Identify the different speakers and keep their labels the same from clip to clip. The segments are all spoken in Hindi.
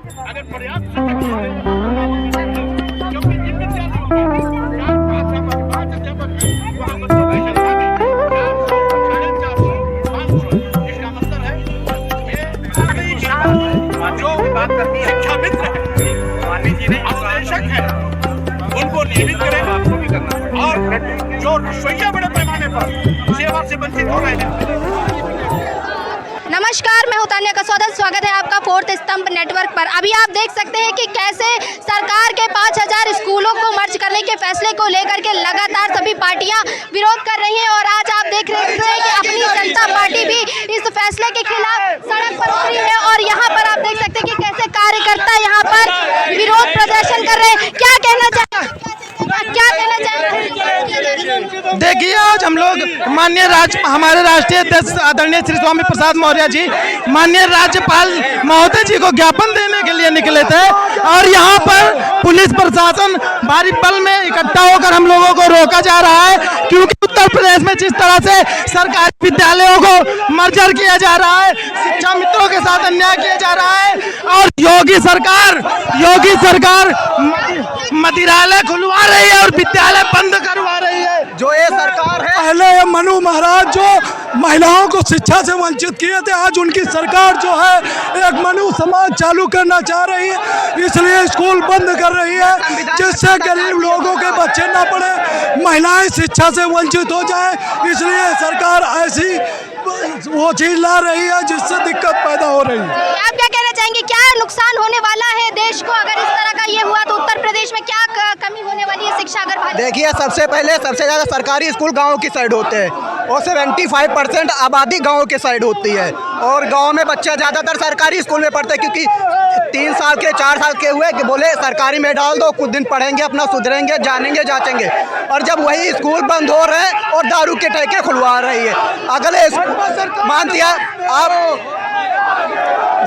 Speaker 1: अगर पर्याप्त क्योंकि जिन विद्यालयों में 5 अध्यापक हैं वहाँ मतलब इसका मतलब है ये जो बात करती है शिक्षा मित्र है, मानी जी ने आवश्यक है, उनको नियमित करें आपको भी करना और जो रसोइया बड़े पैमाने पर सेवा से वंचित हो रहे हैं।
Speaker 2: नमस्कार, मैं हूं तान्या कसौदा। स्वागत है आपका फोर्थ स्तंभ नेटवर्क पर। अभी आप देख सकते हैं कि कैसे सरकार के 5000 स्कूलों को मर्ज करने के फैसले को लेकर के लगातार सभी पार्टियां विरोध कर रही हैं और आज आप देख रहे हैं कि अपनी जनता पार्टी भी इस फैसले के खिलाफ सड़क पर उतरी है और यहाँ पर आप देख सकते हैं कि कैसे कार्यकर्ता यहाँ पर विरोध प्रदर्शन कर रहे हैं। क्या कहना चाहेंगे?
Speaker 3: देखिए, आज हम लोग हमारे राष्ट्रीय अध्यक्ष आदरणीय श्री स्वामी प्रसाद मौर्य जी, माननीय राज्यपाल महोदय जी को ज्ञापन देने के लिए निकले थे और यहाँ पर पुलिस प्रशासन भारी बल में इकट्ठा होकर हम लोगों को रोका जा रहा है, क्योंकि उत्तर प्रदेश में जिस तरह से सरकारी विद्यालयों को मर्जर किया जा रहा है, शिक्षा मित्रों के साथ अन्याय किया जा रहा है और योगी सरकार मदिरालय खुलवा रही है और विद्यालय बंद करवा रही है।
Speaker 4: जो ये सरकार है,
Speaker 5: पहले मनु महाराज जो महिलाओं को शिक्षा से वंचित किए थे, आज उनकी सरकार जो है एक मनु समाज चालू करना चाह रही है, इसलिए स्कूल बंद कर रही है, जिससे गरीब लोगों के बच्चे ना पढ़े, महिलाएं शिक्षा से वंचित हो जाए, इसलिए सरकार ऐसी वो चीज ला रही है जिससे दिक्कत पैदा हो रही है।
Speaker 2: आप क्या कहना चाहेंगे, क्या नुकसान होने वाला है देश को अगर इस तरह का ये हुआ तो? उत्तर प्रदेश में क्या कमी होने वाली है शिक्षा अगर?
Speaker 4: देखिए, सबसे ज़्यादा सरकारी स्कूल गाँव की साइड होते हैं और 75% आबादी गाँव के साइड होती है और गाँव में बच्चे ज़्यादातर सरकारी स्कूल में पढ़ते हैं, क्योंकि 3 साल के 4 साल के हुए कि बोले सरकारी में डाल दो, कुछ दिन पढ़ेंगे, अपना सुधरेंगे, जानेंगे जाचेंगे, और जब वही स्कूल बंद हो रहे हैं और दारू के ठेके खुलवा रही है। अगले मान दिया आप,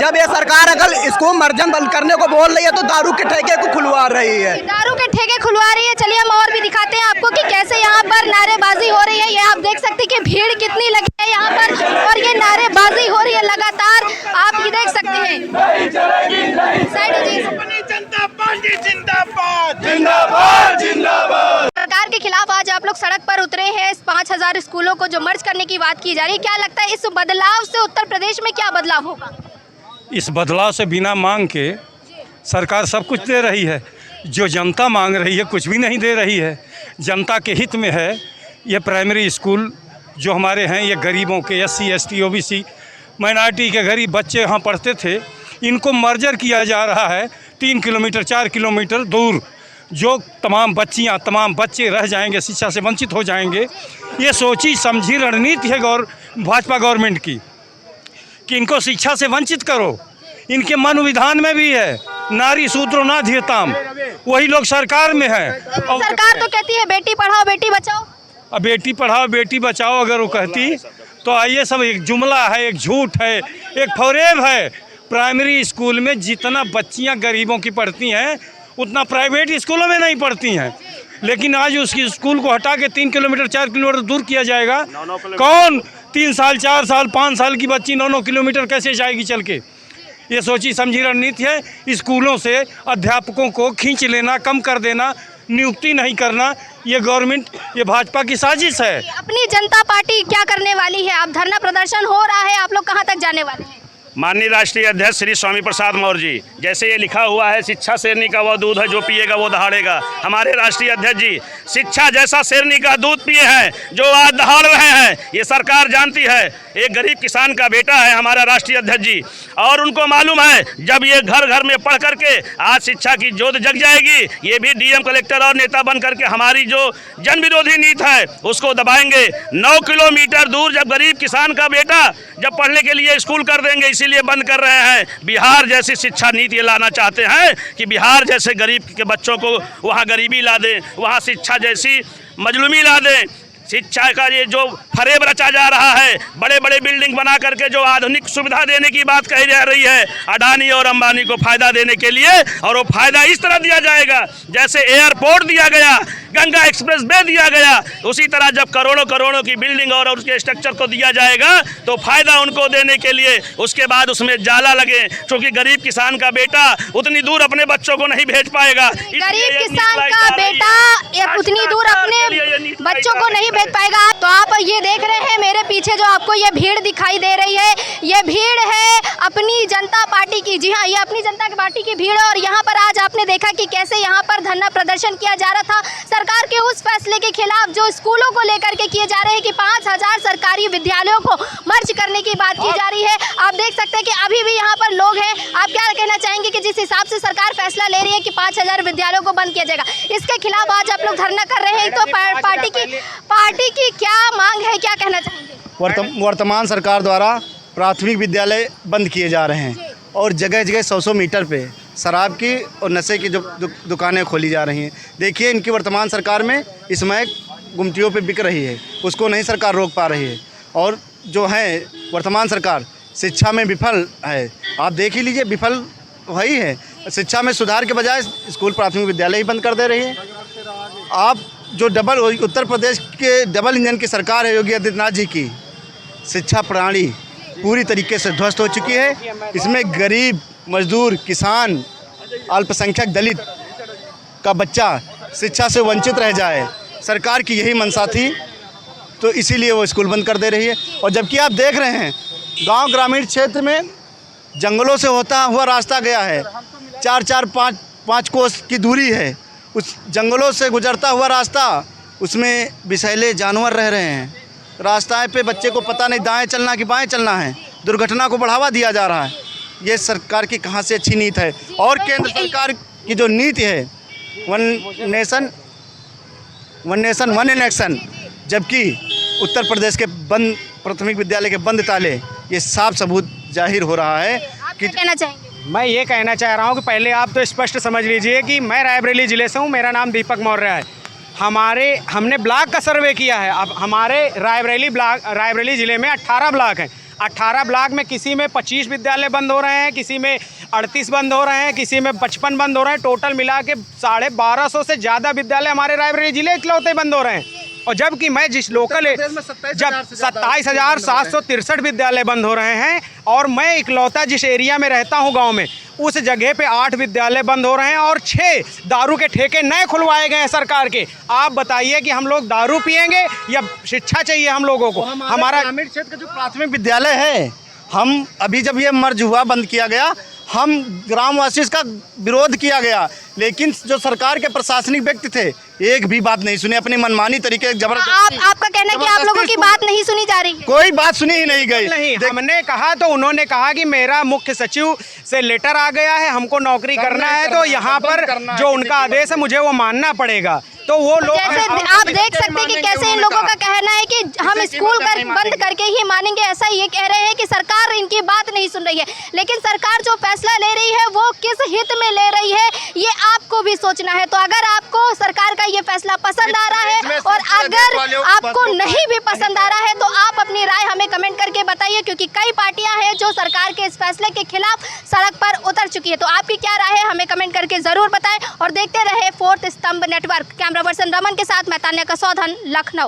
Speaker 4: जब ये सरकार अगर इसको मर्जन बंद करने को बोल रही है तो दारू के ठेके को खुलवा रही है।
Speaker 2: दारू के ठेके खुलवा रही है। चलिए हम और भी दिखाते हैं आपको कि कैसे यहाँ पर नारेबाजी हो रही है। ये आप देख सकते हैं कि भीड़ कितनी लगी है यहाँ पर और ये नारेबाजी हो रही है लगातार, आप ये देख सकते हैं।
Speaker 1: जनता पार्टी जिंदाबाद,
Speaker 5: जिंदाबाद जिंदाबाद।
Speaker 2: सरकार के खिलाफ आज आप लोग सड़क पर उतरे हैं। इस 5000 स्कूलों को जो मर्ज करने की बात की जा रही है, क्या लगता है इस बदलाव से उत्तर प्रदेश में क्या बदलाव होगा?
Speaker 6: इस बदलाव से बिना मांग के सरकार सब कुछ दे रही है। जो जनता मांग रही है कुछ भी नहीं दे रही है। जनता के हित में है ये प्राइमरी स्कूल जो हमारे हैं, ये गरीबों के SC ST OBC माइनॉरिटी के गरीब बच्चे यहाँ पढ़ते थे, इनको मर्जर किया जा रहा है 3 किलोमीटर 4 किलोमीटर दूर। जो तमाम बच्चे रह जाएंगे, शिक्षा से वंचित हो जाएंगे। ये सोची समझी रणनीति है भाजपा गवर्नमेंट की कि इनको शिक्षा से वंचित करो। इनके मन विधान में भी है नारी शूद्रो ना धियताम, वही लोग सरकार में है।
Speaker 2: सरकार तो कहती है बेटी पढ़ाओ बेटी बचाओ।
Speaker 6: अब बेटी पढ़ाओ बेटी बचाओ अगर वो कहती तो ये सब एक जुमला है, एक झूठ है, एक फरेब है। प्राइमरी स्कूल में जितना बच्चियां गरीबों की पढ़ती हैं उतना प्राइवेट स्कूलों में नहीं पढ़ती हैं, लेकिन आज उसकी स्कूल को हटा के 3 किलोमीटर 4 किलोमीटर दूर किया जाएगा। कौन 3 साल 4 साल 5 साल की बच्ची 9 किलोमीटर कैसे जाएगी चल के? ये सोची समझी रणनीति है। स्कूलों से अध्यापकों को खींच लेना, कम कर देना, नियुक्ति नहीं करना, ये गवर्नमेंट, ये भाजपा की साजिश है।
Speaker 2: अपनी जनता पार्टी क्या करने वाली है? अब धरना प्रदर्शन हो रहा है, आप लोग कहाँ तक जाने वाले हैं?
Speaker 1: माननीय राष्ट्रीय अध्यक्ष श्री स्वामी प्रसाद मौर्य जी, जैसे ये लिखा हुआ है, शिक्षा शेरनी का वो दूध है जो पिएगा वो दहाड़ेगा। हमारे राष्ट्रीय अध्यक्ष जी शिक्षा जैसा शेरनी का दूध पिए हैं जो आज दहाड़ रहे हैं, ये सरकार जानती है। एक गरीब किसान का बेटा है हमारा राष्ट्रीय अध्यक्ष जी, और उनको मालूम है जब ये घर घर में पढ़ करके आज शिक्षा की ज्योत जग जाएगी, ये भी DM कलेक्टर और नेता बन करके हमारी जो जन विरोधी नीति है उसको दबाएंगे। 9 किलोमीटर दूर जब गरीब किसान का बेटा जब पढ़ने के लिए स्कूल कर देंगे, इसीलिए बंद कर रहे हैं। बिहार जैसी शिक्षा नीति लाना चाहते हैं कि बिहार जैसे गरीब के बच्चों को वहाँ गरीबी ला दें, वहाँ शिक्षा जैसी मजलूमी ला दें। शिक्षा का ये जो फरेब रचा जा रहा है, बड़े बड़े बिल्डिंग बना करके जो आधुनिक सुविधा देने की बात कही जा रही है अडानी और अंबानी को फ़ायदा देने के लिए, और वो फ़ायदा इस तरह दिया जाएगा जैसे एयरपोर्ट दिया गया गंगा एक्सप्रेस वे दिया गया, उसी तरह जब करोड़ों करोड़ों की बिल्डिंग और उसके स्ट्रक्चर को दिया जाएगा तो फायदा उनको देने के लिए उसके बाद उसमें जाला लगे, क्योंकि गरीब किसान का बेटा उतनी दूर अपने बच्चों को नहीं भेज पाएगा।
Speaker 2: गरीब किसान का बेटा उतनी दूर अपने बच्चों को नहीं भेज पाएगा। तो आप ये देख रहे हैं मेरे पीछे जो आपको ये भीड़ दिखाई दे रही है, ये भीड़ है अपनी जनता पार्टी की। जी हाँ, ये अपनी जनता पार्टी की भीड़ है। और यहाँ पर आज आपने देखा कि कैसे यहाँ पर धरना प्रदर्शन किया जा रहा था सरकार के उस फैसले के खिलाफ जो स्कूलों को लेकर के किए जा रहे हैं कि 5000 सरकारी विद्यालयों को मर्ज करने की बात की जा रही है। आप देख सकते हैं कि अभी भी यहाँ पर लोग हैं। आप क्या कहना चाहेंगे कि जिस हिसाब से सरकार फैसला ले रही है कि 5000 विद्यालयों को बंद किया जाएगा, इसके खिलाफ आज आप लोग धरना कर रहे हैं, तो पार्टी की क्या मांग है, क्या कहना चाहेंगे?
Speaker 7: वर्तमान सरकार द्वारा प्राथमिक विद्यालय बंद किए जा रहे हैं और जगह जगह 100 मीटर पे शराब की और नशे की जो दुकानें खोली जा रही हैं। देखिए, इनकी वर्तमान सरकार में इसमें गुमटियों पे बिक रही है, उसको नहीं सरकार रोक पा रही है। और जो है वर्तमान सरकार शिक्षा में विफल है। आप देख ही लीजिए, विफल वही है। शिक्षा में सुधार के बजाय स्कूल प्राथमिक विद्यालय ही बंद कर दे रही है। आप जो उत्तर प्रदेश के डबल इंजन की सरकार है योगी आदित्यनाथ जी की, शिक्षा प्रणाली पूरी तरीके से ध्वस्त हो चुकी है। इसमें गरीब, मजदूर, किसान, अल्पसंख्यक, दलित का बच्चा शिक्षा से वंचित रह जाए, सरकार की यही मंशा थी, तो इसीलिए वो स्कूल बंद कर दे रही है। और जबकि आप देख रहे हैं गांव ग्रामीण क्षेत्र में जंगलों से होता हुआ रास्ता गया है, 4-5 कोस की दूरी है, उस जंगलों से गुजरता हुआ रास्ता, उसमें विषैले जानवर रह रहे हैं। रास्ताएं पे बच्चे को पता नहीं दाएं चलना कि बाएं चलना है, दुर्घटना को बढ़ावा दिया जा रहा है। ये सरकार की कहाँ से अच्छी नीति है। और केंद्र सरकार की जो नीति है वन नेशन वन इलेक्शन, जबकि उत्तर प्रदेश के बंद प्राथमिक विद्यालय के बंद ताले, ये साफ सबूत जाहिर हो रहा है कि
Speaker 2: कहना चाहेंगे?
Speaker 8: मैं ये कहना चाह रहा हूँ कि पहले आप तो स्पष्ट समझ लीजिए कि मैं रायबरेली ज़िले से हूँ, मेरा नाम दीपक मौर्य है। हमने ब्लॉक का सर्वे किया है। अब हमारे रायबरेली ज़िले में 18 ब्लॉक हैं। 18 ब्लॉक में किसी में 25 विद्यालय बंद हो रहे हैं, किसी में 38 बंद हो रहे हैं, किसी में 55 बंद हो रहे हैं। टोटल मिला के 1250 से ज़्यादा विद्यालय हमारे रायबरेली ज़िले इकलौते बंद हो रहे हैं। और जबकि मैं जिस लोकल जब 27,763 विद्यालय बंद हो रहे हैं, और मैं इकलौता जिस एरिया में रहता हूं गांव में, उस जगह पे 8 विद्यालय बंद हो रहे हैं और 6 दारू के ठेके नए खुलवाए गए हैं सरकार के। आप बताइए कि हम लोग दारू पिएंगे या शिक्षा चाहिए हम लोगों को? हमारा
Speaker 7: ग्रामीण क्षेत्र का जो प्राथमिक विद्यालय है, हम अभी जब ये मर्ज हुआ, बंद किया गया, हम ग्रामवासी इसका विरोध किया गया, लेकिन जो सरकार के प्रशासनिक व्यक्ति थे एक भी बात नहीं सुने, अपनी मनमानी तरीके
Speaker 2: आपका कहना है कि आप लोगों की बात नहीं सुनी जा रही?
Speaker 7: कोई बात सुनी ही नहीं गई।
Speaker 8: नहीं, हमने कहा तो उन्होंने कहा कि मेरा मुख्य सचिव से लेटर आ गया है, हमको नौकरी करना है, तो यहाँ पर जो उनका आदेश है मुझे वो मानना पड़ेगा। तो वो लोग
Speaker 2: जैसे आप देख सकते हैं कि कैसे इन लोगों का कहना है कि हम स्कूल बंद करके ही मानेंगे, ऐसा ये कह रहे हैं कि सरकार इनकी बात नहीं सुन रही है। लेकिन सरकार जो फैसला ले रही है वो किस हित में ले रही है, ये आपको भी सोचना है। तो अगर आपको सरकार का ये फैसला पसंद आ रहा है और अगर आपको नहीं भी पसंद आ रहा है तो आप अपनी राय हमें कमेंट करके बताइए, क्योंकि कई पार्टियां हैं जो सरकार के इस फैसले के खिलाफ सड़क पर उतर चुकी है। तो आपकी क्या राय है हमें कमेंट करके जरूर बताएं और देखते रहे फोर्थ स्तंभ नेटवर्क। कैमरा पर्सन रमन के साथ मैं तान्या कसौधन, लखनऊ।